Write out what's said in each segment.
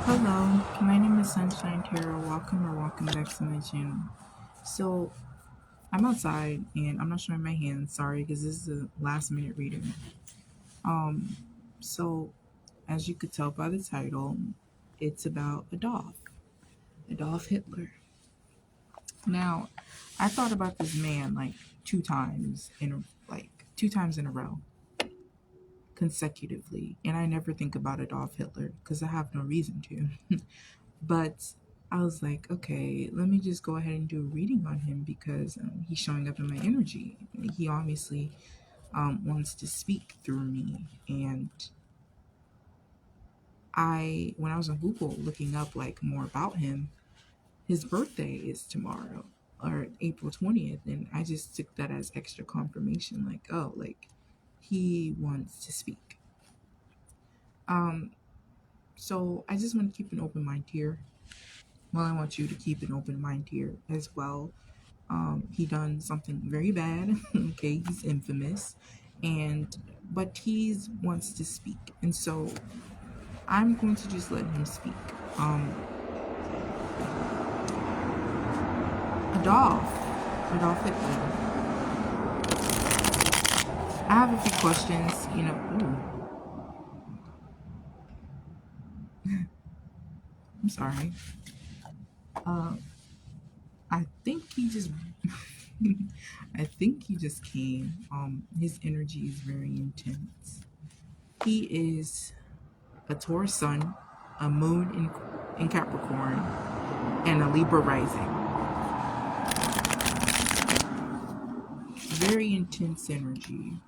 Hello, my name is Sunshine Tarot. Welcome back to my channel. So, I'm outside and I'm not showing my hands, sorry, because this is a last minute reading. Um, so, as you could tell by the title, it's about Adolf Hitler. Now, I thought about this man like two times in a row, consecutively, and I never think about Adolf Hitler because I have no reason to. But I was like, okay, let me just go ahead and do a reading on him because he's showing up in my energy. He obviously wants to speak through me. And when I was on Google looking up like more about him, his birthday is tomorrow or April 20th. And I just took that as extra confirmation, like, oh, like he wants to speak. So I just want to keep an open mind here. Well, I want you to keep an open mind here as well. He done something very bad. Okay, he's infamous, but he wants to speak, and so I'm going to just let him speak. Adolf Hitler. I have a few questions. I'm sorry. I think he just I think he just came. His energy is very intense. He is a Taurus sun, a moon in Capricorn, and a Libra rising. Very intense energy.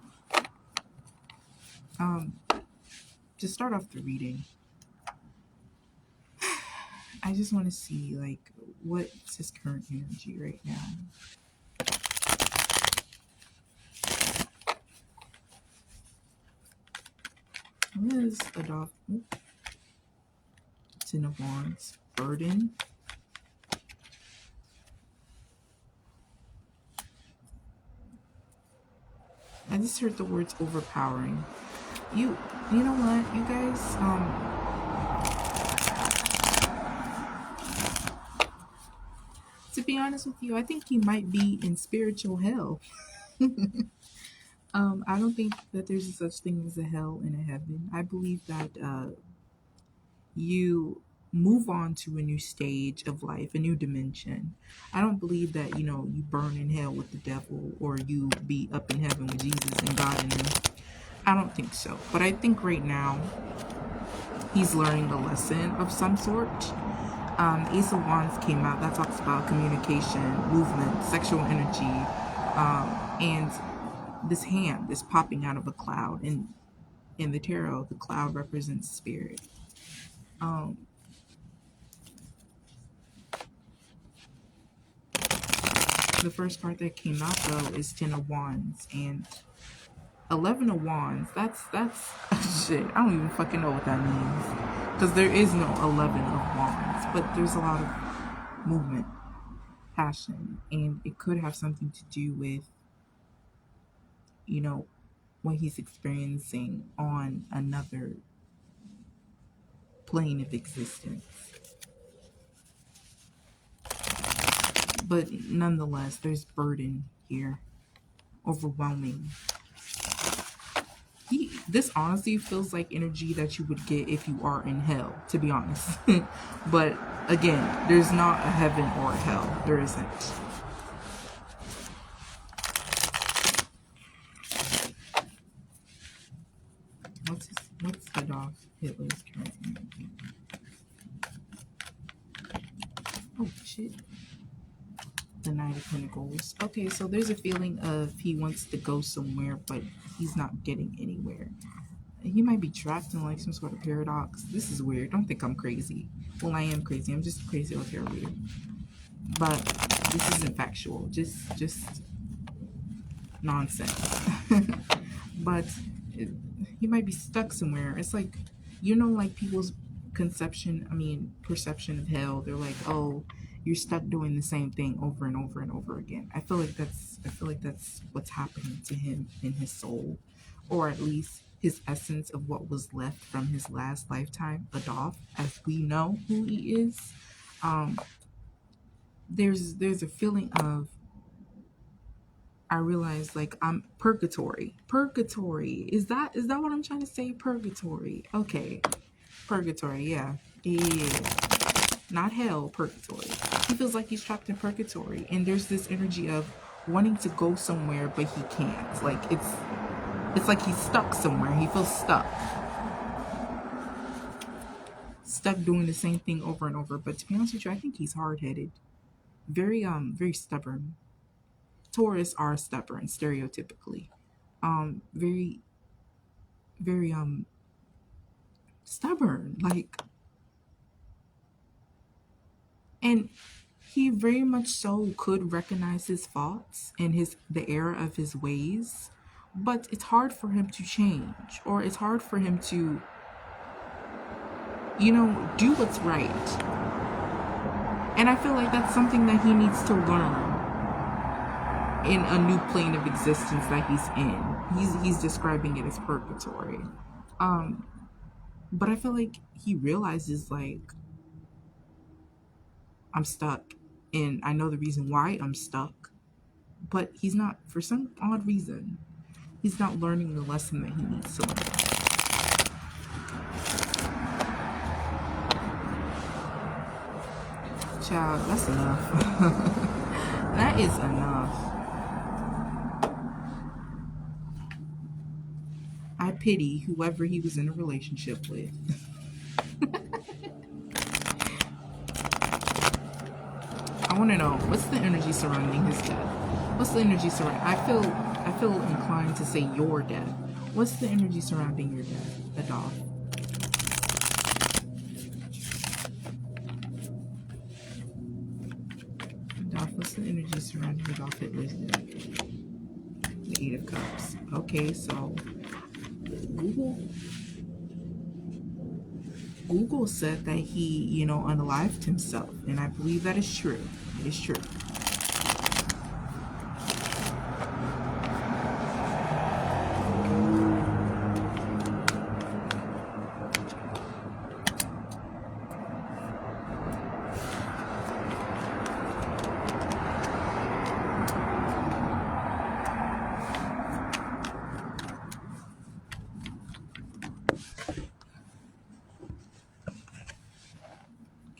To start off the reading, I just want to see like what's his current energy right now. What is Adolf? Ten of Wands, burden. I just heard the words overpowering. You know what, you guys, to be honest with you, I think he might be in spiritual hell. I don't think that there's a such thing as a hell and a heaven. I believe that you move on to a new stage of life, a new dimension. I don't believe that, you burn in hell with the devil or you be up in heaven with Jesus and God in him. I don't think so. But I think right now he's learning a lesson of some sort. Ace of Wands came out. That talks about communication, movement, sexual energy, and this hand is popping out of a cloud. And in the tarot, the cloud represents spirit. The first card that came out though is Ten of Wands and 11 of Wands. That's shit. I don't even fucking know what that means because there is no 11 of Wands, but there's a lot of movement, passion, and it could have something to do with what he's experiencing on another plane of existence. But nonetheless, there's burden here. Overwhelming. This honestly feels like energy that you would get if you are in hell, to be honest. But again, there's not a heaven or a hell. There isn't. What's Adolf Hitler's current energy? Oh shit. The Knight of Pentacles. Okay, so there's a feeling of he wants to go somewhere, but he's not getting anywhere. He might be trapped in like some sort of paradox. This is weird. Don't think I'm crazy. Well, I am crazy. I'm just crazy with tarot reader. But this isn't factual. Just nonsense. But he might be stuck somewhere. It's like, like people's perception of hell. They're like, oh, you're stuck doing the same thing over and over and over again. I feel like that's what's happening to him in his soul, or at least his essence of what was left from his last lifetime, Adolf, as we know who he is. Um, there's a feeling of, I realize, like, I'm purgatory. Purgatory. Is that what I'm trying to say? Purgatory. Okay. Purgatory, yeah. Yeah. Not hell, purgatory. He feels like he's trapped in purgatory. And there's this energy of wanting to go somewhere, but he can't. Like, it's like he's stuck somewhere. He feels stuck. Stuck doing the same thing over and over. But to be honest with you, I think he's hard-headed. Very stubborn. Taurus are stubborn, stereotypically. Very, very stubborn. Like, and he very much so could recognize his faults and the error of his ways, but it's hard for him to change, or it's hard for him to, do what's right. And I feel like that's something that he needs to learn in a new plane of existence that he's in. He's describing it as purgatory. But I feel like he realizes, like, I'm stuck, and I know the reason why I'm stuck, but he's not, for some odd reason, he's not learning the lesson that he needs to learn. Child, that's enough. That is enough. I pity whoever he was in a relationship with. I want to know, what's the energy surrounding his death? What's the energy surrounding? I feel inclined to say your death. What's the energy surrounding your death, Adolf? Adolf, what's the energy surrounding Adolf Hitler's death? The 8 of Cups. Okay, so Google said that he, unalived himself, and I believe that is true. It is true.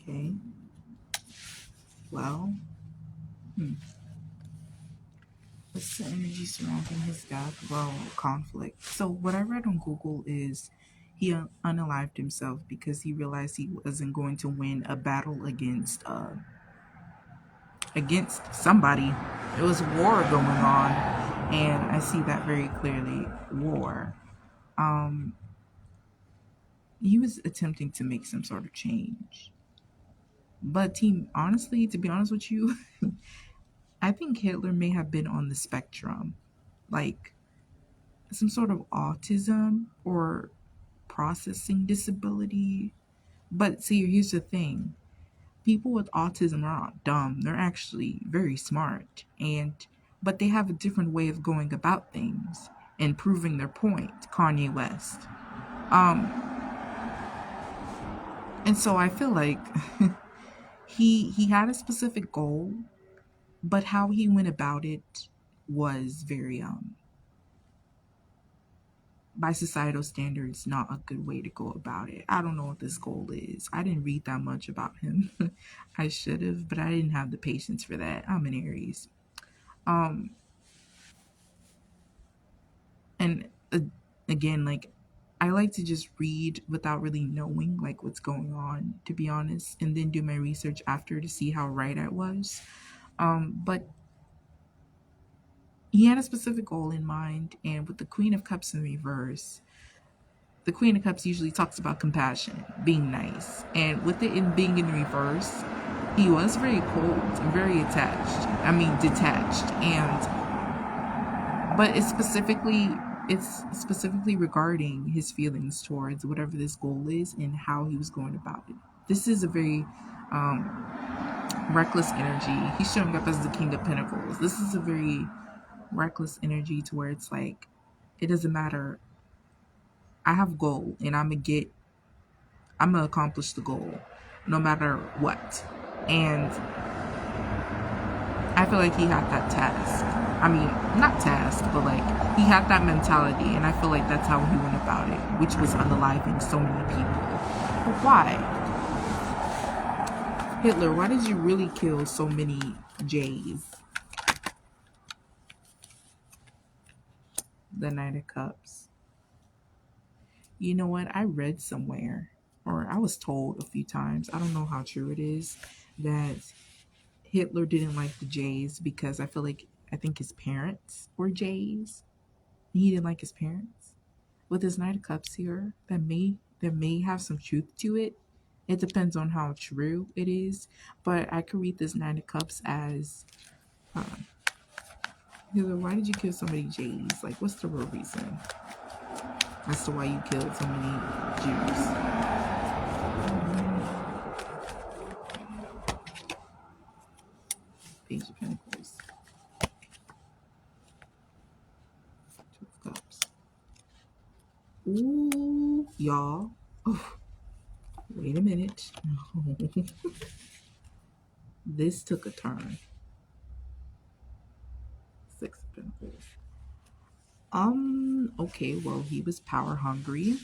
Okay. Well, what's the energy surrounding his death? Well, conflict. So what I read on Google is he unalived himself because he realized he wasn't going to win a battle against somebody. It was war going on, and I see that very clearly. War. He was attempting to make some sort of change. But team, honestly, to be honest with you, I think Hitler may have been on the spectrum, like some sort of autism or processing disability. But see, here's the thing. People with autism are not dumb. They're actually very smart, but they have a different way of going about things and proving their point. Kanye West. And so I feel like he had a specific goal, but how he went about it was very by societal standards, not a good way to go about it. I don't know what this goal is. I didn't read that much about him. I should have, but I didn't have the patience for that. I'm an Aries. And again, like, I like to just read without really knowing, like, what's going on, to be honest, and then do my research after to see how right I was. But he had a specific goal in mind, and with the Queen of Cups in reverse, the Queen of Cups usually talks about compassion, being nice, and with it in being in reverse, he was very cold and very detached, but it's specifically regarding his feelings towards whatever this goal is and how he was going about it. This is a very reckless energy. He's showing up as the King of Pentacles. This is a very reckless energy to where it's like, it doesn't matter I have goal, and I'm gonna accomplish the goal, no matter what. And I feel like he had that task. I mean, not task, but like he had that mentality, and I feel like that's how he went about it, which was unaliving so many people. But why? Hitler, why did you really kill so many J's? The Knight of Cups. You know what? I read somewhere, or I was told a few times, I don't know how true it is, that Hitler didn't like the J's because I think his parents were J's. He didn't like his parents. With his Knight of Cups here, that may have some truth to it. It depends on how true it is. But I could read this Knight of Cups as Hitler, why did you kill so many J's? Like, what's the real reason as to why you killed so many Jews? Page of Pentacles. Two of Cups. Ooh, y'all. Oh, wait a minute. This took a turn. Six of Pentacles. Okay, well, he was power hungry.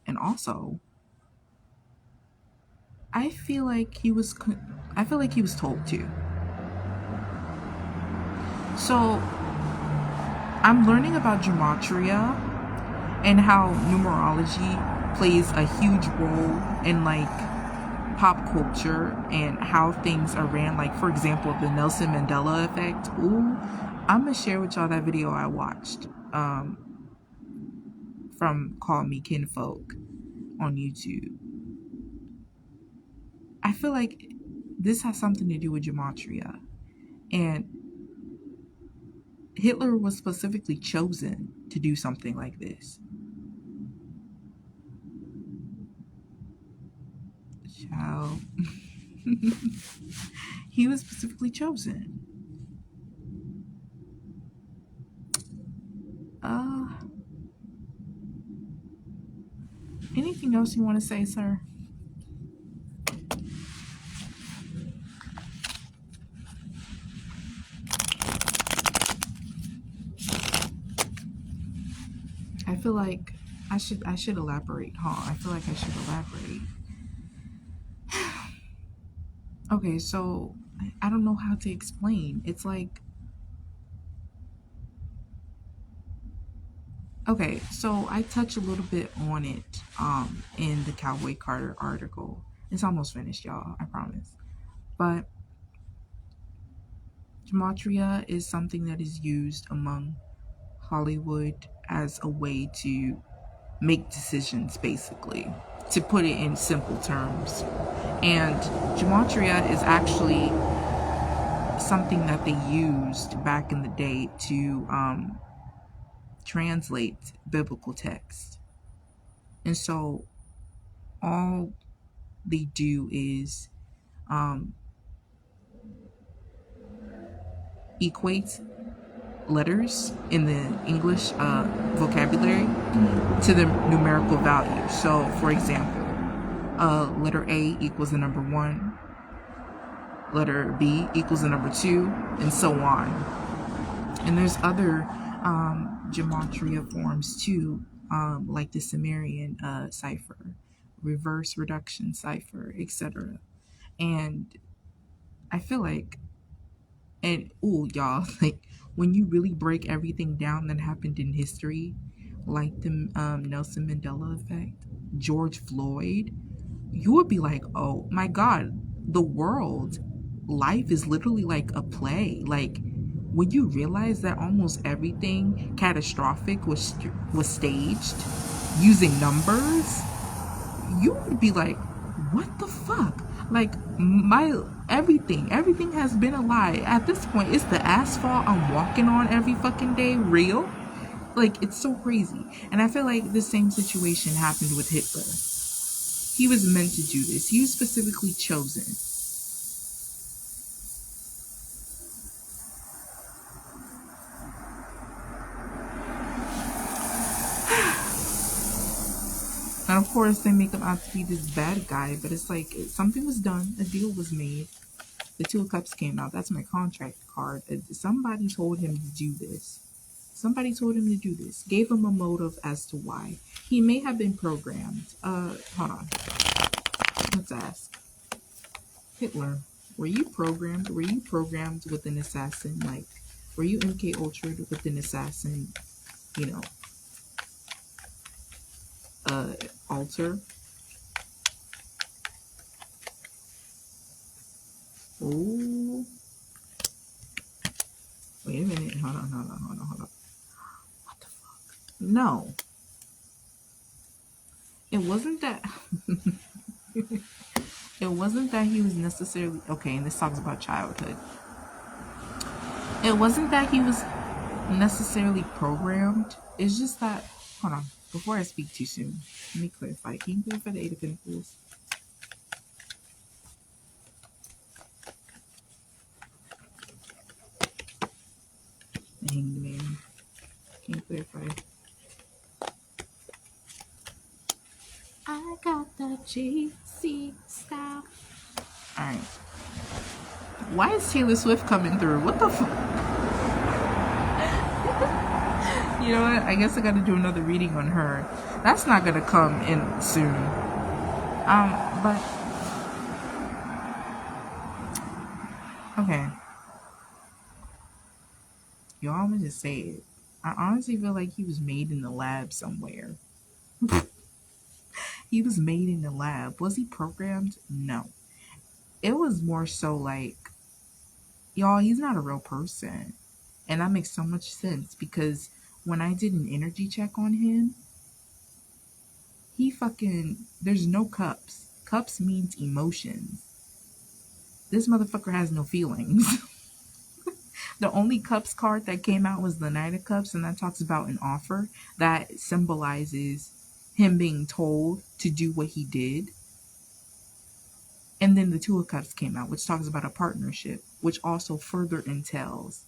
And also, I feel like he was told to. So, I'm learning about gematria and how numerology plays a huge role in like pop culture and how things are ran. Like, for example, the Nelson Mandela effect. Ooh, I'm gonna share with y'all that video I watched from Call Me Kinfolk on YouTube. I feel like this has something to do with gematria, and Hitler was specifically chosen to do something like this. Child. He was specifically chosen. Anything else you want to say, sir? I feel like I should elaborate, huh? I feel like I should elaborate. Okay, so I don't know how to explain. It's like, okay, so I touch a little bit on it in the Cowboy Carter article. It's almost finished, y'all, I promise. But gematria is something that is used among Hollywood as a way to make decisions, basically, to put it in simple terms. And gematria is actually something that they used back in the day to translate biblical text. And so all they do is equate letters in the English vocabulary to the numerical value. So, for example, letter A equals the number 1, letter B equals the number 2, and so on. And there's other gematria forms too, like the Sumerian cipher, reverse reduction cipher, etc. And I feel like, and ooh, y'all, like when you really break everything down that happened in history, like the Nelson Mandela effect, George Floyd, you would be like, oh my God, the world, life is literally like a play. Like, when you realize that almost everything catastrophic was staged using numbers, you would be like, what the fuck? Like, everything has been a lie. At this point, is the asphalt I'm walking on every fucking day real? Like, it's so crazy. And I feel like the same situation happened with Hitler. He was meant to do this. He was specifically chosen. course, they make him out to be this bad guy, but it's like something was done, a deal was made. The Two of Cups came out. That's my contract card. Somebody told him to do this. Somebody told him to do this. Gave him a motive as to why. He may have been programmed. Hold on. Let's ask. Hitler, were you programmed? Were you programmed with an assassin? Like, were you MK Ultra with an assassin? You know, altar? Oh. Wait a minute. Hold on. What the fuck? No. It wasn't that. It wasn't that he was necessarily. Okay, and this talks about childhood. It wasn't that he was necessarily programmed. It's just that. Hold on. Before I speak too soon, let me clarify. Can you clarify the Eight of Pentacles? The Hanged Man. Can you clarify? I got the JC style. Alright. Why is Taylor Swift coming through? What the fuck? You know what? I guess I gotta do another reading on her. That's not gonna come in soon. But okay. Y'all, I'm gonna just say it. I honestly feel like he was made in the lab somewhere. He was made in the lab. Was he programmed? No. It was more so like, y'all, he's not a real person. And that makes so much sense because when I did an energy check on him, there's no cups. Cups means emotions. This motherfucker has no feelings. The only cups card that came out was the Knight of Cups, and that talks about an offer that symbolizes him being told to do what he did. And then the Two of Cups came out, which talks about a partnership, which also further entails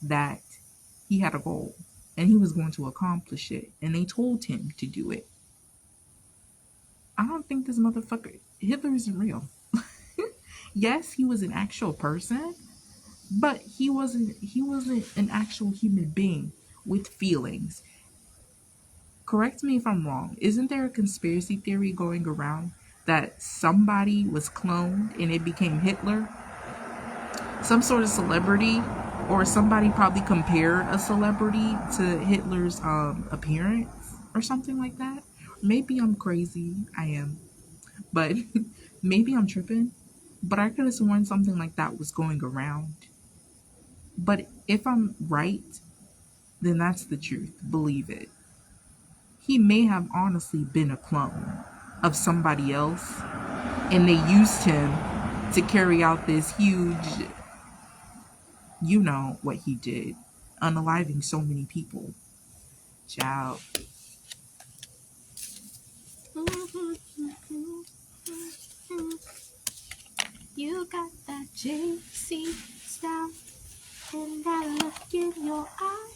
that he had a goal and he was going to accomplish it, and they told him to do it. I don't think this motherfucker, Hitler isn't real. Yes, he was an actual person, but he wasn't an actual human being with feelings. Correct me if I'm wrong. Isn't there a conspiracy theory going around that somebody was cloned and it became Hitler? Some sort of celebrity, or somebody probably compared a celebrity to Hitler's appearance or something like that. Maybe I'm crazy. I am. But maybe I'm tripping. But I could have sworn something like that was going around. But if I'm right, then that's the truth. Believe it. He may have honestly been a clone of somebody else, and they used him to carry out this huge, you know what he did, unaliving so many people. Child. You got that JC style and that look in your eye.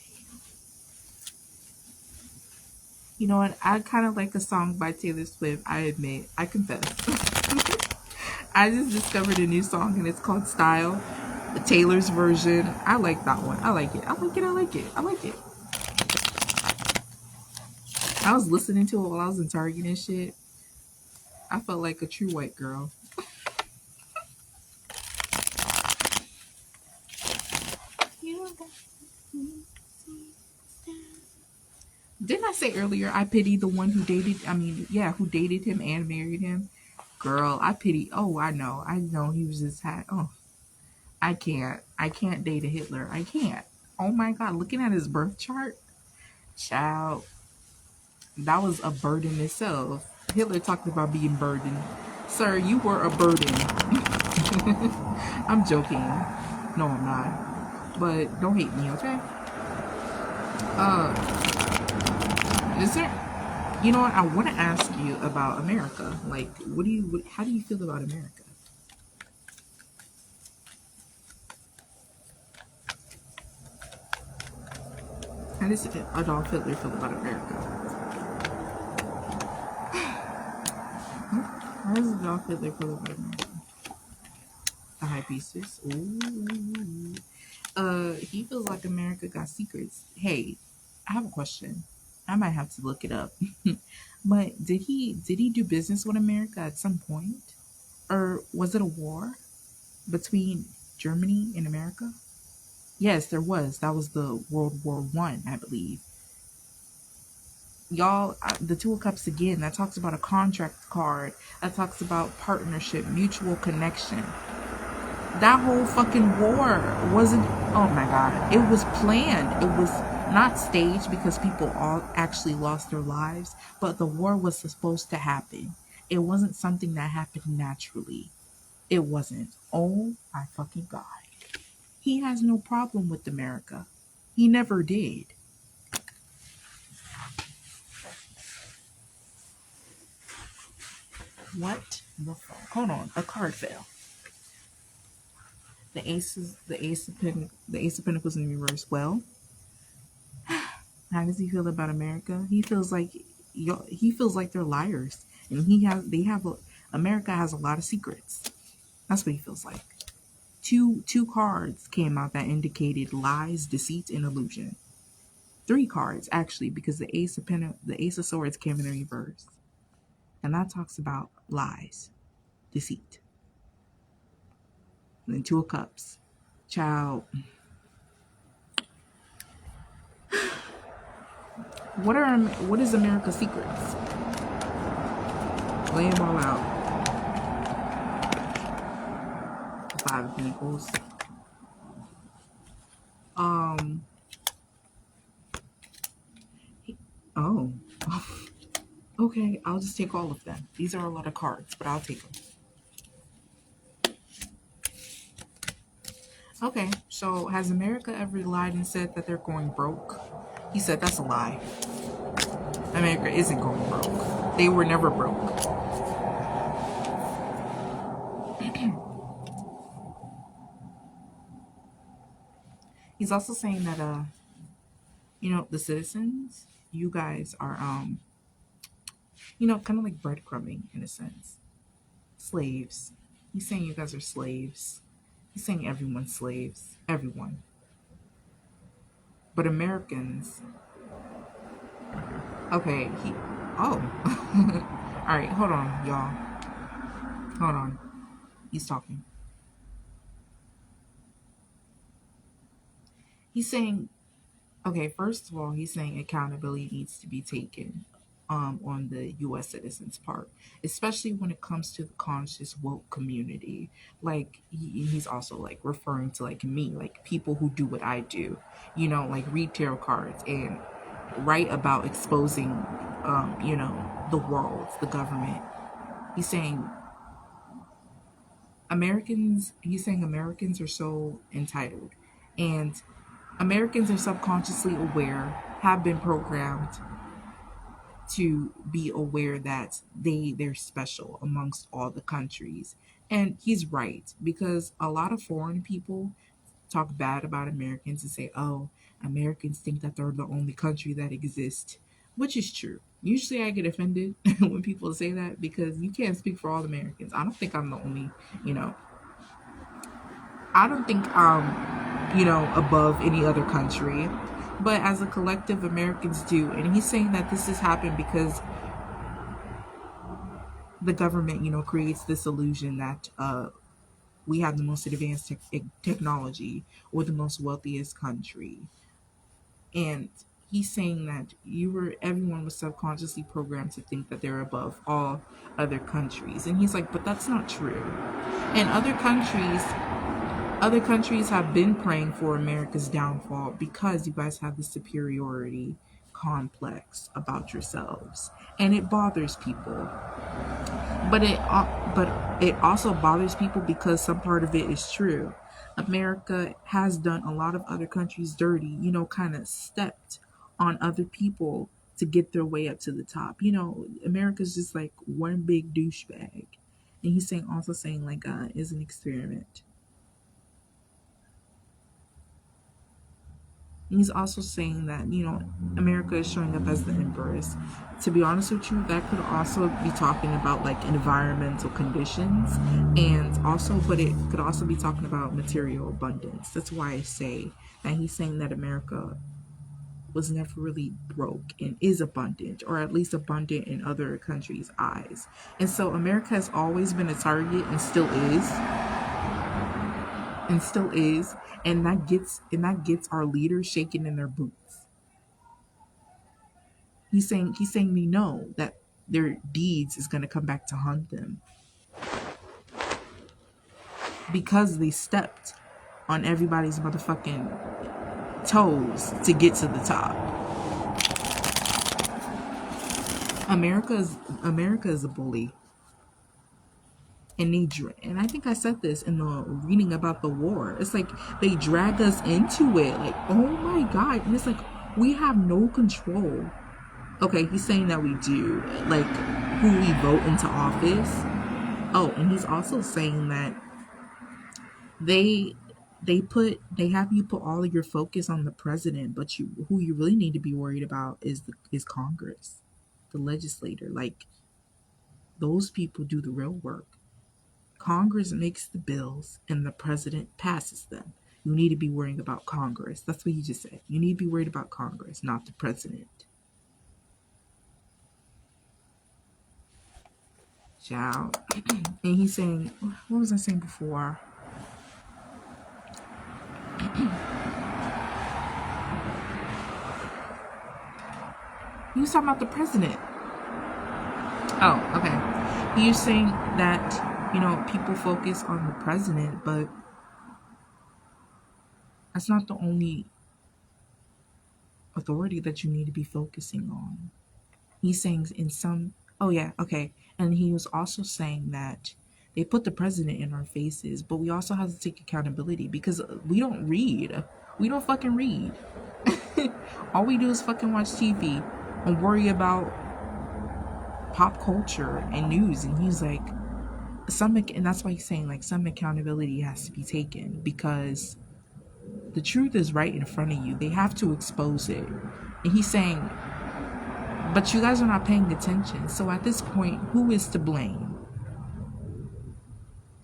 You know what? I kind of like a song by Taylor Swift. I admit. I confess. I just discovered a new song and it's called Style. Taylor's version. I like that one. I like it. I was listening to it while I was in Target and shit. I felt like a true white girl. Didn't I say earlier I pity the one who dated him and married him? Girl, I pity. Oh, I know he was just I can't date a Hitler. I can't. Oh my God, looking at his birth chart, child, that was a burden itself. Hitler talked about being burdened. Sir, you were a burden. I'm joking. No, I'm not. But don't hate me, okay? Is there, you know what? I want to ask you about America. Like, how do you feel about America? How does Adolf Hitler feel about America? Why is Adolf Hitler feel about America? The high priestess. Ooh. He feels like America got secrets. Hey, I have a question. I might have to look it up. But did he do business with America at some point? Or was it a war between Germany and America? Yes, there was. That was the World War I, I believe. Y'all, the Two of Cups again, that talks about a contract card. That talks about partnership, mutual connection. That whole fucking war wasn't, oh my god, it was planned. It was not staged because people all actually lost their lives, but the war was supposed to happen. It wasn't something that happened naturally. It wasn't. Oh my fucking god. He has no problem with America. He never did. What the fuck? Hold on, a card fell. The Ace of Pentacles in reverse. Well, how does he feel about America? He feels like they're liars, and America has a lot of secrets. That's what he feels like. Two cards came out that indicated lies, deceit, and illusion. Three cards actually, because the Ace of Swords came in the reverse, and that talks about lies, deceit, and then Two of Cups. Child, what is America's secrets? Lay them all out. Five of Pentacles. Um. Oh. Okay, I'll just take all of them. These are a lot of cards, but I'll take them. Okay, so has America ever lied and said that they're going broke? He said that's a lie. America isn't going broke. They were never broke. He's also saying that the citizens, you guys are kind of like breadcrumbing in a sense. Slaves. He's saying you guys are slaves. He's saying everyone's slaves. Everyone. But Americans. Okay, oh. Alright, hold on, y'all. Hold on. He's talking. He's saying, okay, first of all, he's saying accountability needs to be taken on the U.S. citizens' part, especially when it comes to the conscious woke community. Like he's also like referring to like me, like people who do what I do, like read tarot cards and write about exposing, the world, the government. He's saying Americans are so entitled, and Americans are subconsciously aware, have been programmed to be aware that they're special amongst all the countries. And he's right, because a lot of foreign people talk bad about Americans and say, oh, Americans think that they're the only country that exists, which is true. Usually I get offended when people say that because you can't speak for all Americans. I don't think I'm the only, you know, I don't think above any other country. But as a collective, Americans do. And he's saying that this has happened because the government, creates this illusion that we have the most advanced technology or the most wealthiest country. And he's saying that everyone was subconsciously programmed to think that they're above all other countries. And he's like, but that's not true. And other countries have been praying for America's downfall because you guys have the superiority complex about yourselves, and it bothers people. But it also bothers people because some part of it is true. America has done a lot of other countries dirty, kind of stepped on other people to get their way up to the top. America's just like one big douchebag. And he's saying like God is an experiment. He's also saying that, America is showing up as the empress. To be honest with you, that could also be talking about like environmental conditions, and also, but it could also be talking about material abundance. That's why I say that he's saying that America was never really broke and is abundant, or at least abundant in other countries' eyes. And so America has always been a target and still is, and that gets our leaders shaking in their boots. He's saying they know that their deeds is going to come back to haunt them because they stepped on everybody's motherfucking toes to get to the top. America is a bully. And I think I said this in the reading about the war. It's like they drag us into it. Like, oh my God. And it's like, we have no control. Okay, he's saying that we do. Like, who we vote into office. Oh, and he's also saying that they have you put all of your focus on the president, but who you really need to be worried about is Congress, the legislator. Like, those people do the real work. Congress makes the bills and the president passes them. You need to be worrying about Congress. That's what he just said. You need to be worried about Congress, not the president. Child. And he's saying, what was I saying before? He was talking about the president. Oh, okay. He was saying that, people focus on the president, but that's not the only authority that you need to be focusing on. He's saying and he was also saying that they put the president in our faces, but we also have to take accountability because we don't read. We don't fucking read. All we do is fucking watch TV and worry about pop culture and news. And he's like, and that's why he's saying like some accountability has to be taken because the truth is right in front of you. They have to expose it. And he's saying, but you guys are not paying attention. So at this point, who is to blame?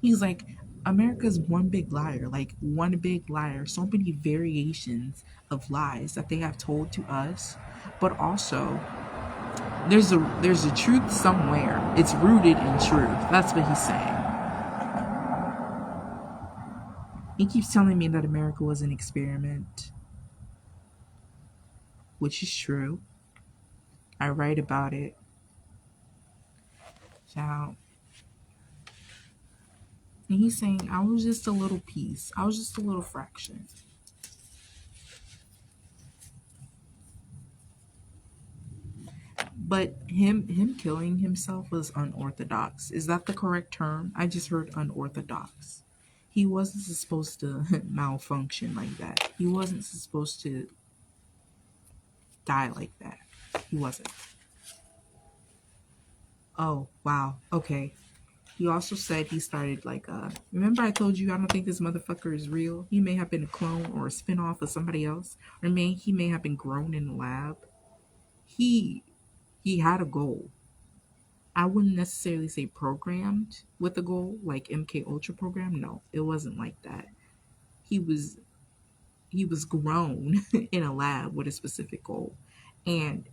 He's like, America's one big liar, like one big liar. So many variations of lies that they have told to us, but also there's a truth somewhere. It's rooted in truth. That's what he's saying. He keeps telling me that America was an experiment, which is true. I write about it. Child. And he's saying, I was just a little piece. I was just a little fraction. But him killing himself was unorthodox. Is that the correct term? I just heard unorthodox. He wasn't supposed to malfunction like that. He wasn't supposed to die like that. He wasn't. Oh, wow. Okay. He also said he started remember I told you I don't think this motherfucker is real? He may have been a clone or a spinoff of somebody else. Or he may have been grown in the lab. He had a goal. I wouldn't necessarily say programmed with a goal, like 𝐃𝐈𝐒𝐂𝐋𝐀 program. No, it wasn't like that. He was grown in a lab with a specific goal. And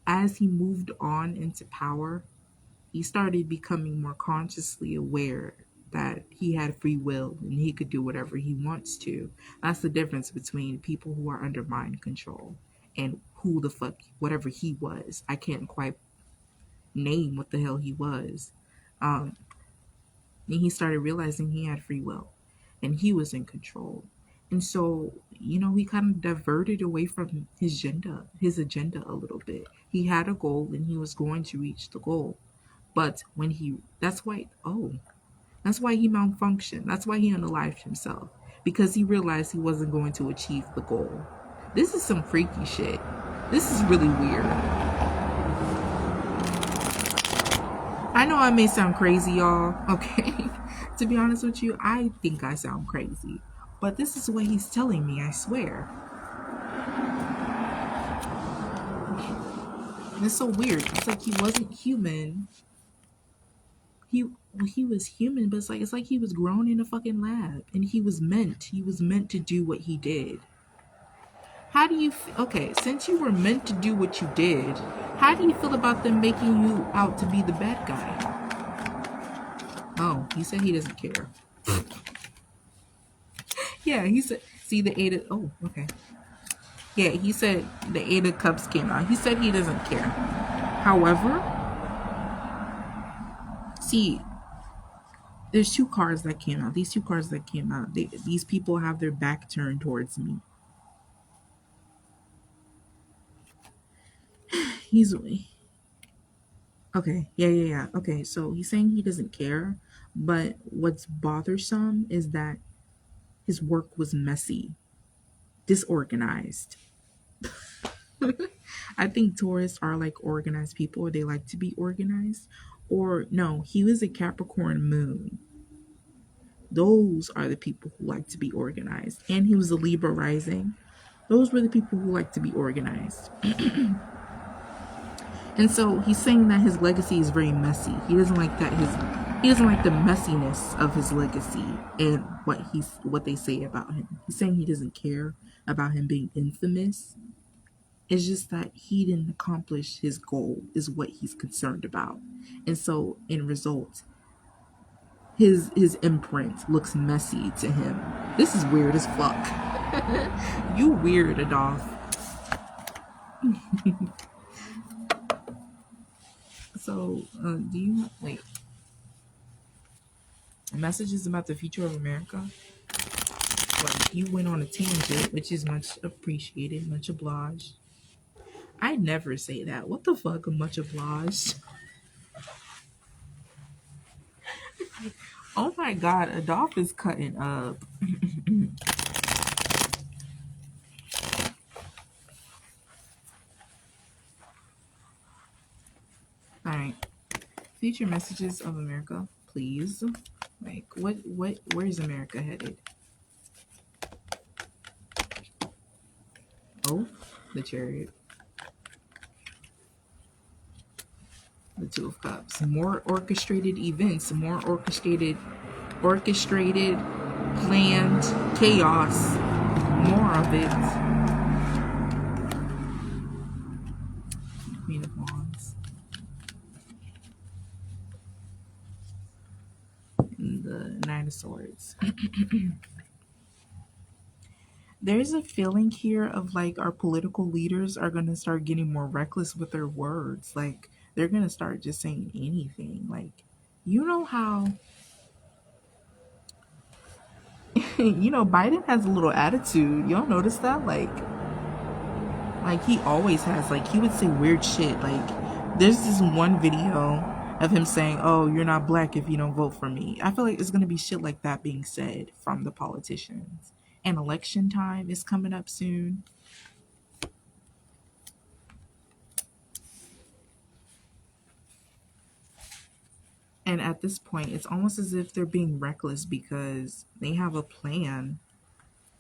as he moved on into power, he started becoming more consciously aware that he had free will and he could do whatever he wants to. That's the difference between people who are under mind control and who the fuck, whatever he was. I can't quite name what the hell he was. And he started realizing he had free will and he was in control. And so, he kind of diverted away from his agenda a little bit. He had a goal and he was going to reach the goal. But that's why he malfunctioned. That's why he unalived himself, because he realized he wasn't going to achieve the goal. This is some freaky shit. This is really weird. I know I may sound crazy, y'all. Okay. To be honest with you, I think I sound crazy. But this is what he's telling me, I swear. And it's so weird. It's like he wasn't human. He was human, but it's like he was grown in a fucking lab, and he was meant to do what he did. How do you okay, since you were meant to do what you did, how do you feel about them making you out to be the bad guy? Oh, he said he doesn't care. Yeah, he said, see the eight of, oh, okay. Yeah, he said the Eight of Cups came out. He said he doesn't care. However, see, there's two cards that came out. These two cards that came out, these people have their back turned towards me. He's okay. Yeah. Okay, so he's saying he doesn't care, but what's bothersome is that his work was messy, disorganized. I think Taurus are like organized people. They like to be organized. Or no, he was a Capricorn moon. Those are the people who like to be organized. And he was a Libra rising. Those were the people who like to be organized. And so he's saying that his legacy is very messy. He doesn't like that he doesn't like the messiness of his legacy and what they say about him. He's saying he doesn't care about him being infamous. It's just that he didn't accomplish his goal is what he's concerned about. And so in result, his imprint looks messy to him. This is weird as fuck. You weird, Adolf. So, do you wait? Messages about the future of America? Like, you went on a tangent, which is much appreciated, much obliged. I never say that. What the fuck? Much obliged. Oh my god, Adolf is cutting up. Alright. Future messages of America, please. Like, where's America headed? Oh, the Chariot. The Two of Cups. More orchestrated events, more orchestrated, planned chaos. More of it. Queen of Wands. And the Nine of Swords. There's a feeling here of like our political leaders are going to start getting more reckless with their words. Like, they're going to start just saying anything. Like, you know how Biden has a little attitude. Y'all notice that? Like he always has. Like, he would say weird shit. Like, there's this one video of him saying, "Oh, you're not black if you don't vote for me." I feel like it's gonna be shit like that being said from the politicians. And election time is coming up soon. And at this point, it's almost as if they're being reckless because they have a plan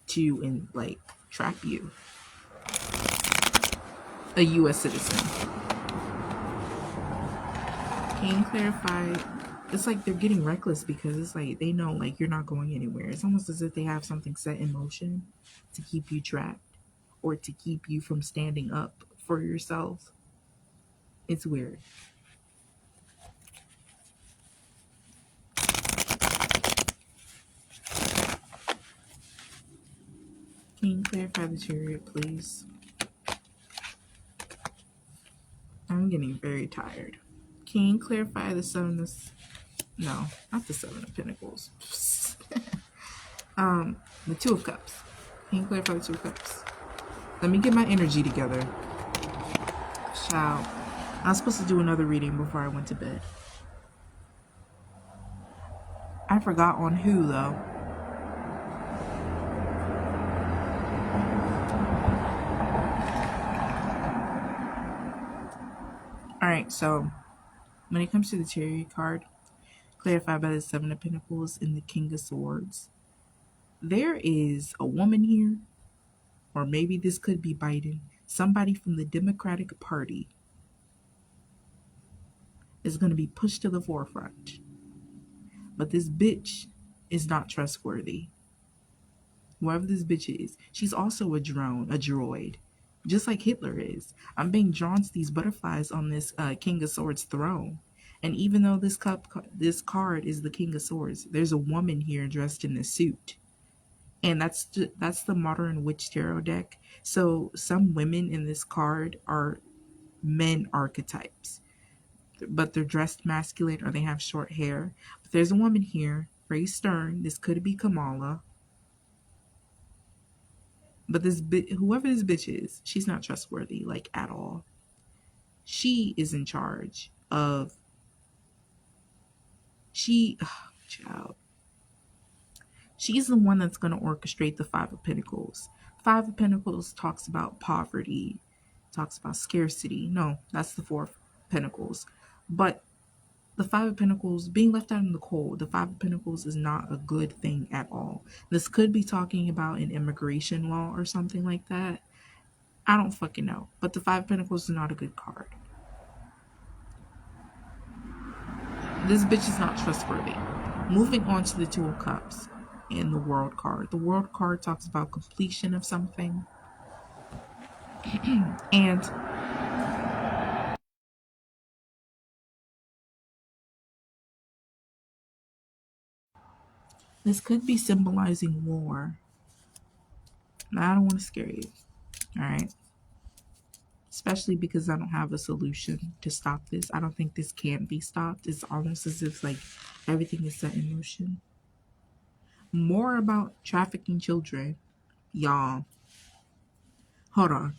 to trap you. A U.S. citizen. Can you clarify? It's like they're getting reckless because it's like they know like you're not going anywhere. It's almost as if they have something set in motion to keep you trapped or to keep you from standing up for yourself. It's weird. Can you clarify the Chariot, please? I'm getting very tired. Can you clarify the Seven of... No, not the Seven of Pentacles. The Two of Cups. Can you clarify the Two of Cups? Let me get my energy together. Child. I was supposed to do another reading before I went to bed. I forgot on who, though. Alright, so when it comes to the Chariot card, clarified by the Seven of Pentacles and the King of Swords, There is a woman here, or maybe this could be Biden, somebody from the Democratic Party is going to be pushed to the forefront. But this bitch is not trustworthy. Whoever this bitch is, she's also a drone, a droid, just like Hitler is. I'm being drawn to these butterflies on this King of Swords throne. And even though this card is the King of Swords, there's a woman here dressed in a suit. And that's the modern witch tarot deck. So some women in this card are men archetypes, but they're dressed masculine or they have short hair. But there's a woman here, very stern. This could be Kamala. But whoever this bitch is, she's not trustworthy, like, at all. She is in charge of, child. She's the one that's going to orchestrate the Five of Pentacles. Five of Pentacles talks about poverty, talks about scarcity. No, that's the Four of Pentacles. But the Five of Pentacles, being left out in the cold, the Five of Pentacles is not a good thing at all. This could be talking about an immigration law or something like that. I don't fucking know. But the Five of Pentacles is not a good card. This bitch is not trustworthy. Moving on to the Two of Cups and the World card. The World card talks about completion of something. And this could be symbolizing war. Now, I don't want to scare you. Alright? Especially because I don't have a solution to stop this. I don't think this can be stopped. It's almost as if, like, everything is set in motion. More about trafficking children. Y'all. Hold on.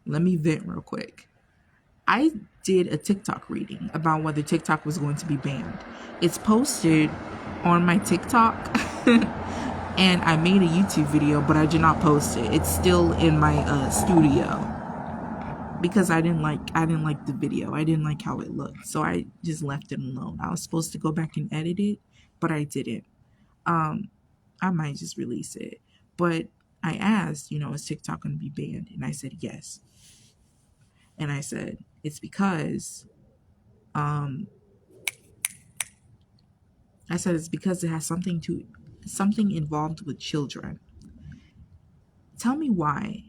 Let me vent real quick. I did a TikTok reading about whether TikTok was going to be banned. It's posted on my TikTok. And I made a YouTube video, but I did not post it. It's still in my studio. Because I didn't like the video. I didn't like how it looked. So I just left it alone. I was supposed to go back and edit it, but I didn't. I might just release it. But I asked, is TikTok going to be banned? And I said yes. And I said, it's because it has something involved with children. Tell me why.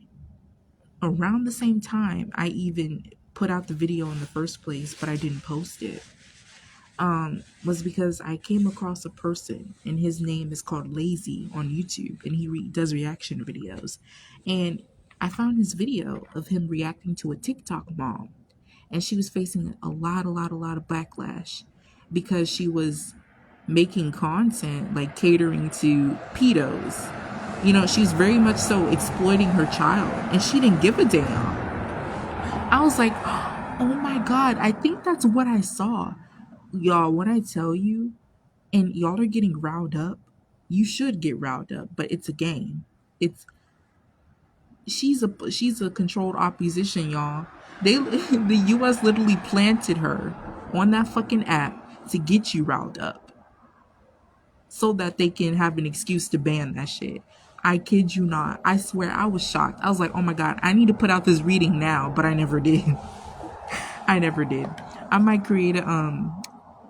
Around the same time I even put out the video in the first place, but I didn't post it, was because I came across a person, and his name is called Lazy on YouTube, and he does reaction videos. And I found his video of him reacting to a TikTok mom, and she was facing a lot of backlash because she was making content like catering to pedos. She's very much so exploiting her child, and she didn't give a damn. I was like, oh my God, I think that's what I saw. Y'all, when I tell you, and y'all are getting riled up, you should get riled up, but it's a game. She's a controlled opposition, y'all. The US literally planted her on that fucking app to get you riled up, so that they can have an excuse to ban that shit. I kid you not. I swear, I was shocked. I was like, oh my God, I need to put out this reading now, but I never did. I never did. I might create a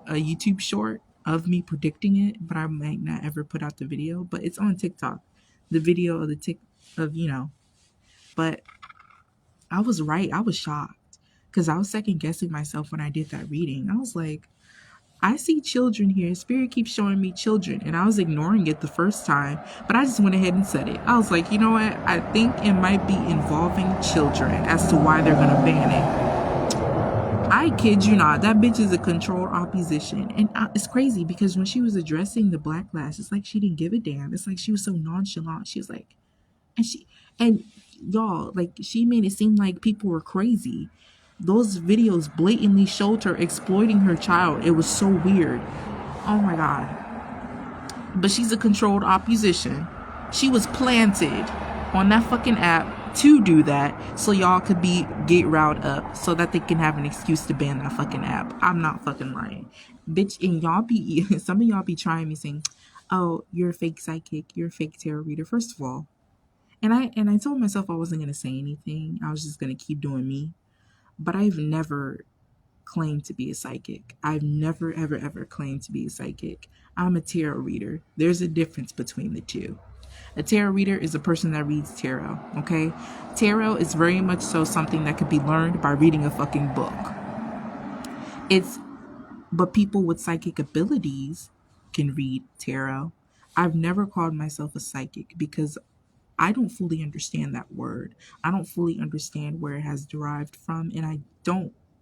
YouTube short of me predicting it, but I might not ever put out the video. But it's on TikTok. The video of but I was right. I was shocked because I was second guessing myself when I did that reading. I was like, I see children here. Spirit keeps showing me children. And I was ignoring it the first time, but I just went ahead and said it. I was like, you know what? I think it might be involving children as to why they're going to ban it. I kid you not. That bitch is a controlled opposition. And it's crazy because when she was addressing the backlash, it's like she didn't give a damn. It's like she was so nonchalant. She was like, and y'all, like, she made it seem like people were crazy. Those videos blatantly showed her exploiting her child. It was so weird. Oh my God. But she's a controlled opposition. She was planted on that fucking app to do that, so y'all could get riled up, so that they can have an excuse to ban that fucking app. I'm not fucking lying. Bitch, and some of y'all be trying me saying, oh, you're a fake psychic, you're a fake tarot reader. First of all, and I told myself I wasn't gonna say anything. I was just gonna keep doing me. But I've never claimed to be a psychic. I've never ever ever claimed to be a psychic. I'm a tarot reader. There's a difference between the two. A tarot reader is a person that reads tarot, okay? Tarot is very much so something that could be learned by reading a fucking book. But people with psychic abilities can read tarot. I've never called myself a psychic because I don't fully understand that word. I don't fully understand where it has derived from, and I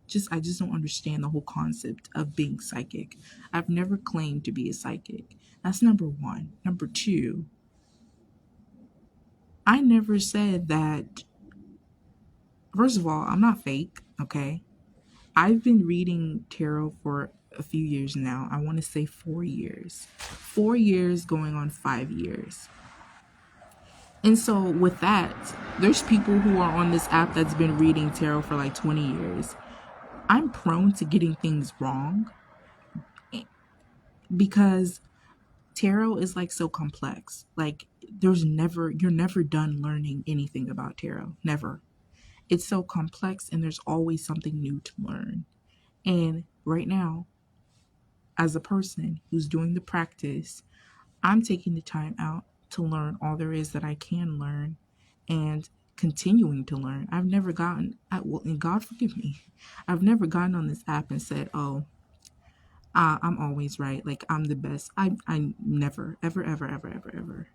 just don't understand the whole concept of being psychic. I've never claimed to be a psychic. That's number one. Number two, I never said that. First of all, I'm not fake, okay? I've been reading tarot for a few years now. I want to say 4 years. 4 years going on 5 years. And so with that, there's people who are on this app that's been reading tarot for like 20 years. I'm prone to getting things wrong because tarot is like so complex. Like you're never done learning anything about tarot. Never. It's so complex and there's always something new to learn. And right now, as a person who's doing the practice, I'm taking the time out to learn all there is that I can learn and continuing to learn. I've never gotten, and God forgive me, I've never gotten on this app and said, oh, I'm always right. Like I'm the best. I never, ever, ever, ever, ever, ever.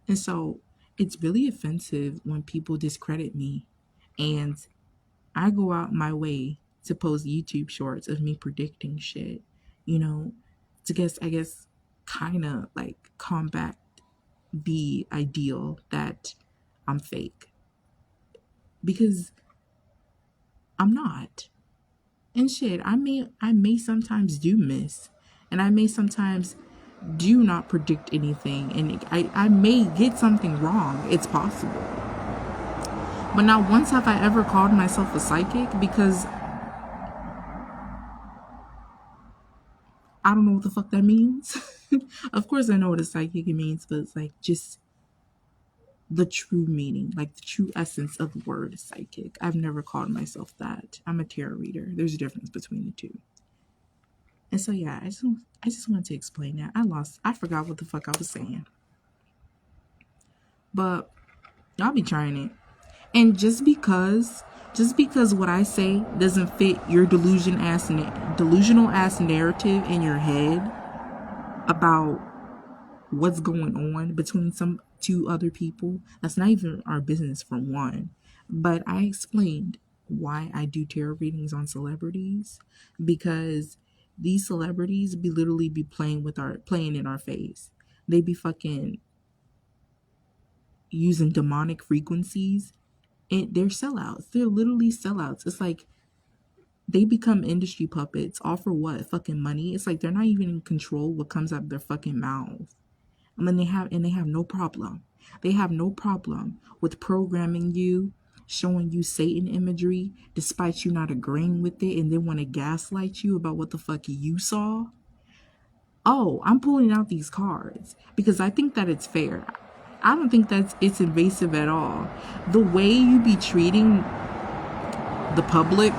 And so it's really offensive when people discredit me and I go out my way to post YouTube shorts of me predicting shit, I guess, kind of like combat the ideal that I'm fake. Because I'm not. And shit, I may sometimes do miss. And I may sometimes do not predict anything. And I may get something wrong. It's possible. But not once have I ever called myself a psychic because I don't know what the fuck that means. Of course I know what a psychic means, but it's like just the true meaning, like the true essence of the word psychic. I've never called myself that. I'm a tarot reader. There's a difference between the two. And so yeah, I just wanted to explain that. I forgot what the fuck I was saying. But I'll be trying it. And just because what I say doesn't fit your delusional ass narrative in your head about what's going on between some two other people, that's not even our business for one. But I explained why I do tarot readings on celebrities because these celebrities literally be playing in our face. They be fucking using demonic frequencies. And they're sellouts. They're literally sellouts. It's like they become industry puppets. All for what? Fucking money. It's like they're not even in control what comes out of their fucking mouth. I mean, they have no problem. They have no problem with programming you, showing you Satan imagery, despite you not agreeing with it, and they want to gaslight you about what the fuck you saw. Oh, I'm pulling out these cards because I think that it's fair. I don't think it's invasive at all. The way you be treating the public,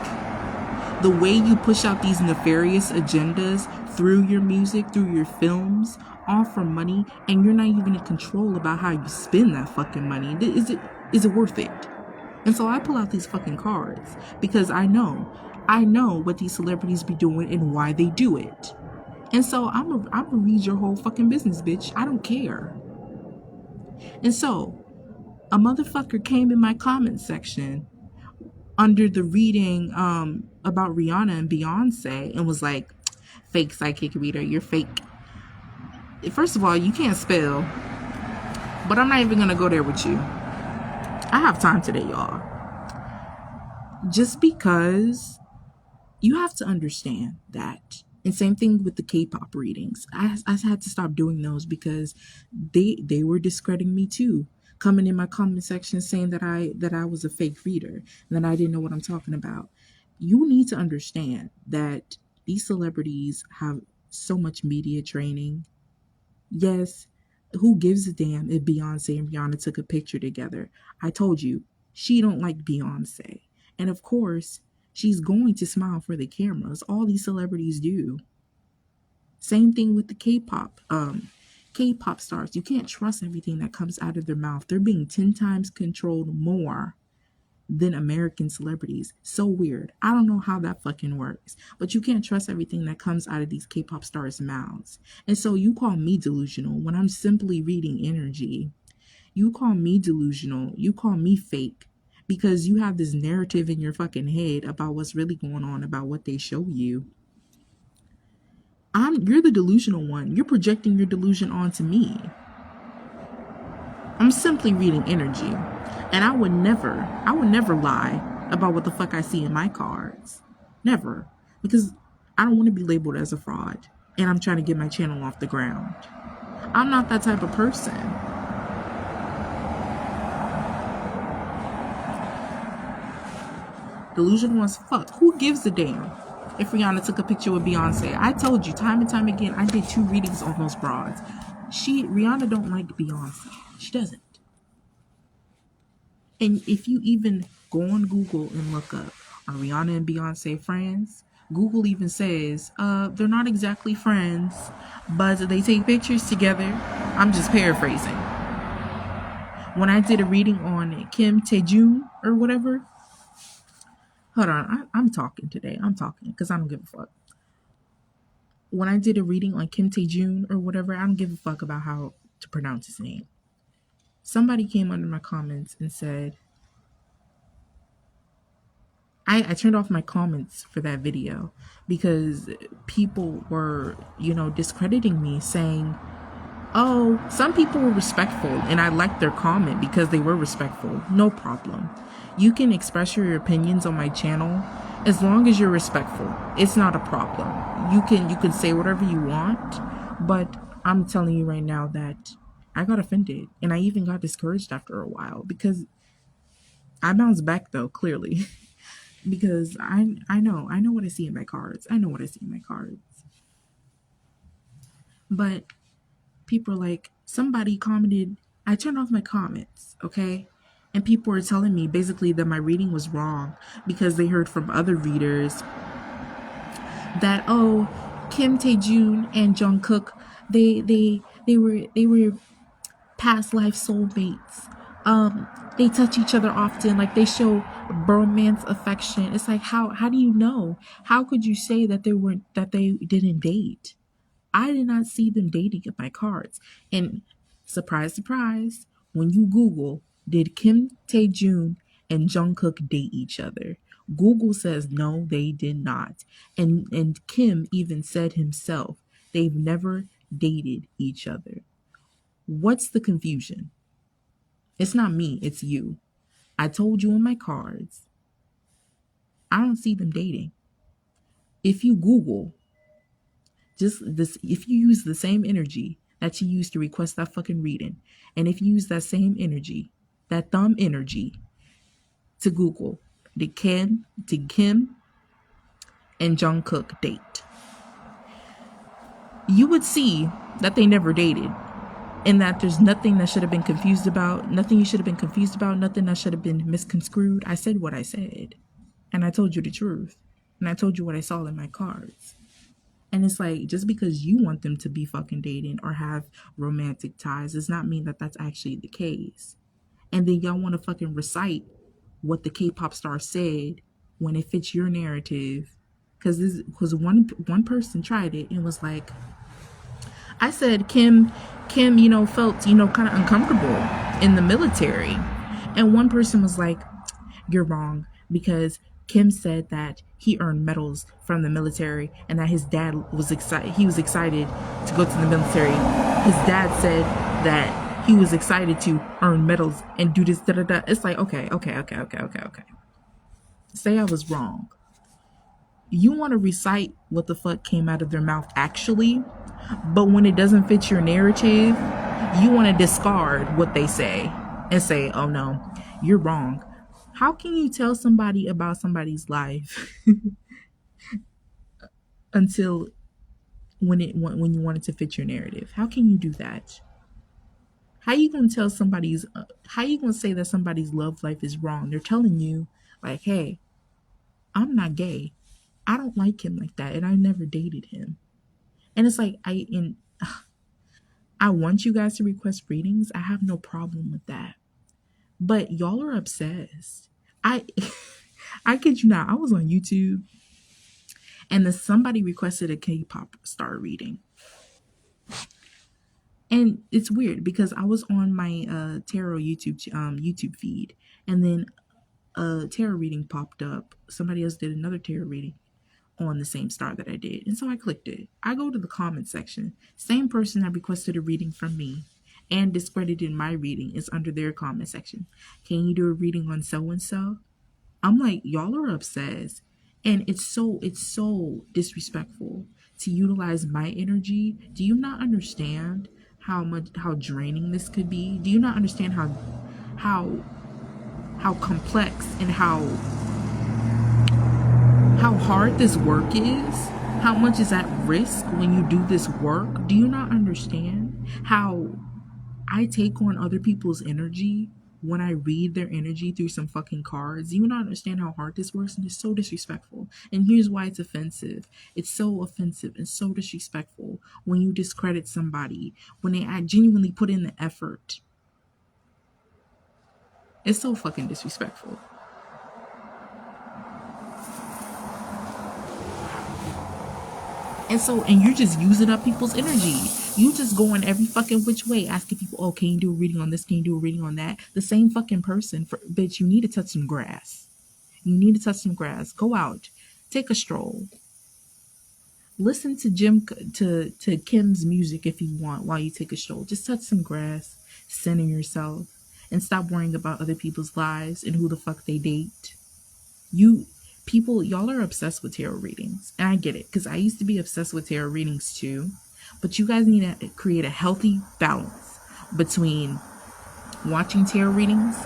the way you push out these nefarious agendas through your music, through your films, all for money, and you're not even in control about how you spend that fucking money. Is it worth it? And so I pull out these fucking cards because I know what these celebrities be doing and why they do it. And so I'm gonna read your whole fucking business, bitch. I don't care. And so a motherfucker came in my comment section under the reading about Rihanna and Beyonce and was like, fake psychic reader, you're fake. First of all, you can't spell, but I'm not even gonna go there with you. I have time today, y'all. Just because you have to understand that. And same thing with the K-pop readings. I had to stop doing those because they were discrediting me too, coming in my comment section saying that I was a fake reader and that I didn't know what I'm talking about. You need to understand that these celebrities have so much media training Yes, who gives a damn if Beyonce and Rihanna took a picture together? I told you, she don't like Beyonce. And of course, she's going to smile for the cameras. All these celebrities do. Same thing with the K-pop stars. You can't trust everything that comes out of their mouth. They're being 10 times controlled more than American celebrities. So weird. I don't know how that fucking works. But you can't trust everything that comes out of these K-pop stars' mouths. And so you call me delusional when I'm simply reading energy. You call me delusional. You call me fake because you have this narrative in your fucking head about what's really going on, about what they show you. You're the delusional one. You're projecting your delusion onto me. I'm simply reading energy. And I would never lie about what the fuck I see in my cards. Never. Because I don't want to be labeled as a fraud. And I'm trying to get my channel off the ground. I'm not that type of person. Delusional as fuck. Who gives a damn if Rihanna took a picture with Beyonce? I told you time and time again, I did 2 readings on those broads. Rihanna don't like Beyonce. She doesn't. And if you even go on Google and look up, are Rihanna and Beyonce friends? Google even says, they're not exactly friends, but they take pictures together. I'm just paraphrasing. When I did a reading on 𝐃𝐈𝐒𝐂𝐋𝐀𝐈𝐌𝐄𝐑 or whatever, hold on, I'm talking today. I'm talking because I don't give a fuck. When I did a reading on 𝐃𝐈𝐒𝐂𝐋𝐀𝐈𝐌𝐄𝐑 or whatever, I don't give a fuck about how to pronounce his name. Somebody came under my comments and said, I turned off my comments for that video because people were, discrediting me, saying, oh, some people were respectful and I liked their comment because they were respectful. No problem. You can express your opinions on my channel as long as you're respectful. It's not a problem. You can say whatever you want, but I'm telling you right now that I got offended and I even got discouraged after a while because I bounced back though, clearly. Because I know what I see in my cards. I know what I see in my cards. But people are like, somebody commented, I turned off my comments, okay? And people were telling me basically that my reading was wrong because they heard from other readers that, oh, Kim Tae-jun and Jungkook, they were past life soulmates. They touch each other often, like they show bromance, affection. It's like, how do you know? How could you say that they didn't date? I did not see them dating in my cards. And surprise, surprise, when you Google, did Kim Tae-jun and Jungkook date each other? Google says no, they did not. And Kim even said himself, they've never dated each other. What's the confusion? It's not me, it's you. I told you in my cards, I don't see them dating. If you Google if you use the same energy that you used to request that fucking reading, and if you use that same energy, that thumb energy, to Google, did Kim and Jungkook date? You would see that they never dated. And that there's nothing that should have been confused about, nothing you should have been confused about, nothing that should have been misconstrued. I said what I said. And I told you the truth. And I told you what I saw in my cards. And it's like, just because you want them to be fucking dating or have romantic ties does not mean that that's actually the case. And then y'all want to fucking recite what the K-pop star said when it fits your narrative. Because one person tried it and was like, I said Kim, felt, kind of uncomfortable in the military. And one person was like, you're wrong, because Kim said that he earned medals from the military and that his dad was excited. He was excited to go to the military. His dad said that he was excited to earn medals and do this, da-da-da. It's like, okay. Say I was wrong. You want to recite what the fuck came out of their mouth actually, but when it doesn't fit your narrative, you want to discard what they say and say, oh no, you're wrong. How can you tell somebody about somebody's life until when you want it to fit your narrative. How can you do that? How you gonna tell somebody's? How you gonna say that somebody's love life is wrong? They're telling you like, hey, I'm not gay. I don't like him like that, and I never dated him. And it's like I want you guys to request readings. I have no problem with that. But y'all are obsessed. I I kid you not. I was on YouTube and then somebody requested a K-pop star reading. And it's weird because I was on my tarot YouTube feed, and then a tarot reading popped up. Somebody else did another tarot reading on the same star that I did. And so I clicked it. I go to the comment section. Same person that requested a reading from me and discredited my reading is under their comment section. Can you do a reading on so and so? I'm like, y'all are obsessed. And it's so disrespectful to utilize my energy. Do you not understand how draining this could be? Do you not understand how how complex and how hard this work is? How much is at risk when you do this work? Do you not understand how I take on other people's energy when I read their energy through some fucking cards? Do you not understand how hard this works? And it's so disrespectful. And here's why it's offensive. It's so offensive and so disrespectful when you discredit somebody, when they genuinely put in the effort. It's so fucking disrespectful. And you're just using up people's energy. You just going every fucking which way, asking people, oh, can you do a reading on this? Can you do a reading on that? The same fucking person. Bitch, you need to touch some grass. You need to touch some grass. Go out. Take a stroll. Listen to Kim's music if you want while you take a stroll. Just touch some grass. Center yourself. And stop worrying about other people's lives and who the fuck they date. Y'all are obsessed with tarot readings, and I get it because I used to be obsessed with tarot readings too, but you guys need to create a healthy balance between watching tarot readings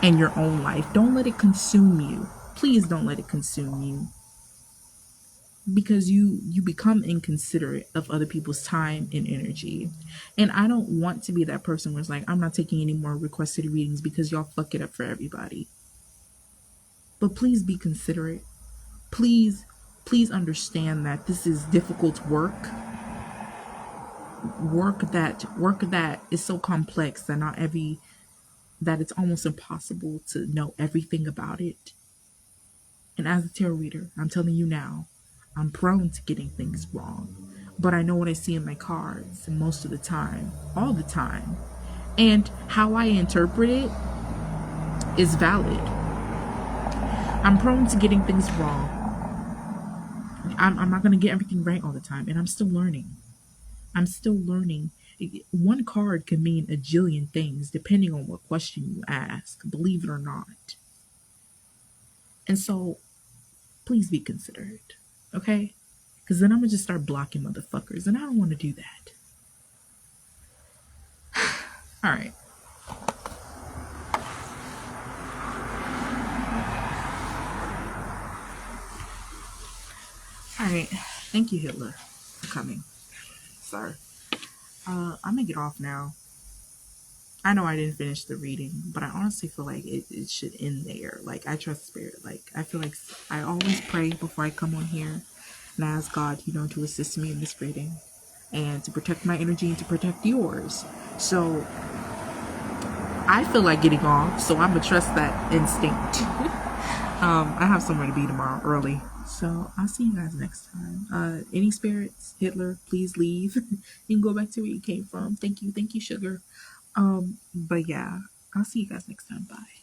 and your own life. Don't let it consume you. Please don't let it consume you, because you become inconsiderate of other people's time and energy. And I don't want to be that person where it's like, I'm not taking any more requested readings because y'all fuck it up for everybody. But please be considerate. Please understand that this is difficult work that is so complex that it's almost impossible to know everything about it. And as a tarot reader, I'm telling you now, I'm prone to getting things wrong, but I know what I see in my cards most of the time, all the time, and how I interpret it is valid. I'm prone to getting things wrong. I'm not going to get everything right all the time, and I'm still learning. One card can mean a jillion things depending on what question you ask, believe it or not. And so, please be considerate, okay? Because then I'm going to just start blocking motherfuckers, and I don't want to do that. All right. All right. Thank you, Hitler, for coming. Sorry. I'm gonna get off now. I know I didn't finish the reading, but I honestly feel like it should end there. Like, I trust spirit. Like, I feel like I always pray before I come on here and I ask God, to assist me in this reading and to protect my energy and to protect yours. So I feel like getting off, so I'm gonna trust that instinct. I have somewhere to be tomorrow early. So I'll see you guys next time. Any spirits, Hitler, please leave. You can go back to where you came from. Thank you, sugar. But yeah, I'll see you guys next time. Bye.